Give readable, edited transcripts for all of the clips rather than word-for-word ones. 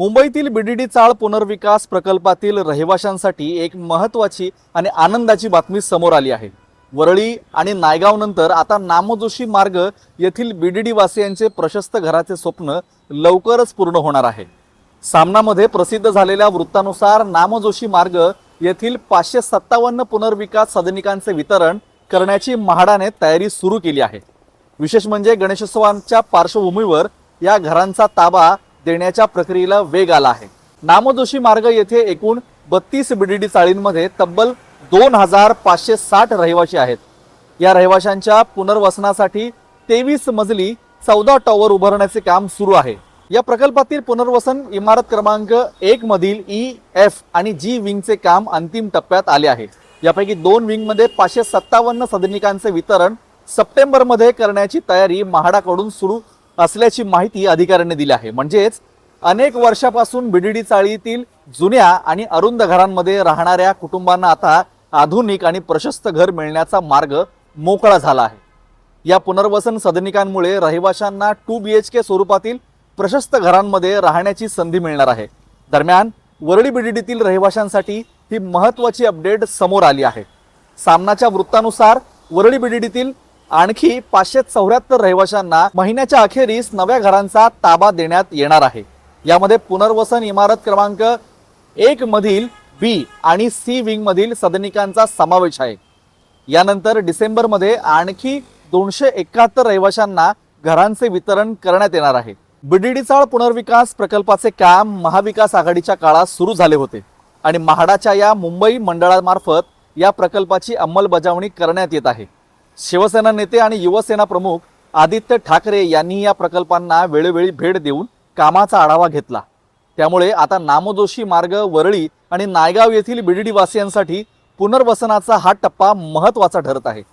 मुंबईतील बीडीडी चाळ पुनर्विकास प्रकल्पातील रहिवाशांसाठी एक महत्त्वाची आणि आनंदाची बातमी समोर आली आहे। वरळी आणि नायगाव नंतर आता नामजोशी मार्ग येथील बीडीडी वासियांचे प्रशस्त घराचे स्वप्न लवकरच पूर्ण होणार आहे। सामनामध्ये प्रसिद्ध झालेल्या वृत्तानुसार नामजोशी मार्ग येथील 557 पुनर्विकास सदनिकांचे वितरण करण्याची म्हाडाने तयारी सुरू केली आहे। विशेष म्हणजे गणेशोत्सवाच्या पार्श्वभूमीवर या घरांचा ताबा देण्याच्या प्रक्रियेला वेग आला आहे। नामजोशी मार्ग येथे एकूण 32 बीडीडी चाळींमध्ये तब्बल 2560 रहिवासी आहेत। या रहिवाशांच्या पुनर्वसनासाठी 23 मजली 14 टॉवर उभारण्याचे काम सुरू आहे। या प्रकल्पातील पुनर्वसन इमारत क्रमांक 1 मधील ई, एफ आणि जी विंगचे काम अंतिम टप्प्यात आले आहे। यापैकी 2 विंगमध्ये 557 सदनिकांचे वितरण सप्टेंबरमध्ये करण्याची तयारी म्हाडाकडून सुरू असल्याची माहिती अधिकाऱ्यांनी दिली आहे। म्हणजेच अनेक वर्षापासून बीडीडी चाळीतील जुन्या आणि अरुंद घरांमध्ये राहणाऱ्या कुटुंबांना आता आधुनिक आणि प्रशस्त घर मिळण्याचा मार्ग मोकळा झाला आहे। या पुनर्वसन सदनिकांमुळे रहिवाशांना 2 BHK स्वरूपातील प्रशस्त घरांमध्ये राहण्याची संधी मिळणार आहे। दरम्यान वरळी बीडीडीतील रहिवाशांसाठी ही महत्त्वाची अपडेट समोर आली आहे। सामनाच्या वृत्तानुसार वरळी बीडीडीतील आणखी 574 रहिवाशांना महिन्याच्या अखेरीस नव्या घरांचा ताबा देण्यात येणार आहे। यामध्ये पुनर्वसन इमारत क्रमांक 1 मधील बी आणि सी विंग मधील सदनिकांचा समावेश आहे। यानंतर डिसेंबरमध्ये आणखी 271 रहिवाशांना घरांचे वितरण करण्यात येणार आहे। बीडीडी चाळ पुनर्विकास प्रकल्पाचे काम महाविकास आघाडीच्या काळात सुरू झाले होते आणि म्हाडाच्या या मुंबई मंडळामार्फत या प्रकल्पाची अंमलबजावणी करण्यात येत आहे। शिवसेना नेते आणि युवसेना प्रमुख आदित्य ठाकरे यांनी या प्रकल्पांना वेळोवेळी भेट देऊन कामाचा आढावा घेतला। त्यामुळे आता नामजोशी मार्ग वरळी आणि नायगाव येथील बीडीडी वासियांसाठी पुनर्वसनाचा हा टप्पा महत्त्वाचा ठरत आहे।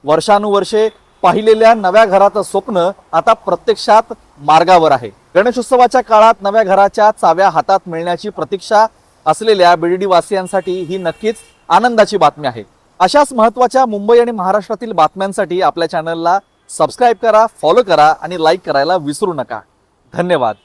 वर्षानुवर्षे पाहिलेल्या नव्या घराचं स्वप्न आता प्रत्यक्षात मार्गावर आहे। गणेशोत्सवाच्या काळात नव्या घराच्या चाव्या हातात मिळण्याची प्रतीक्षा असलेल्या बीडीडी वासियांसाठी ही नक्कीच आनंदाची बातमी आहे। अशाच महत्त्वाच्या मुंबई आणि महाराष्ट्रातील बातम्यांसाठी आपल्या चॅनलला सबस्क्राइब करा, फॉलो करा आणि लाईक करायला विसरू नका। धन्यवाद।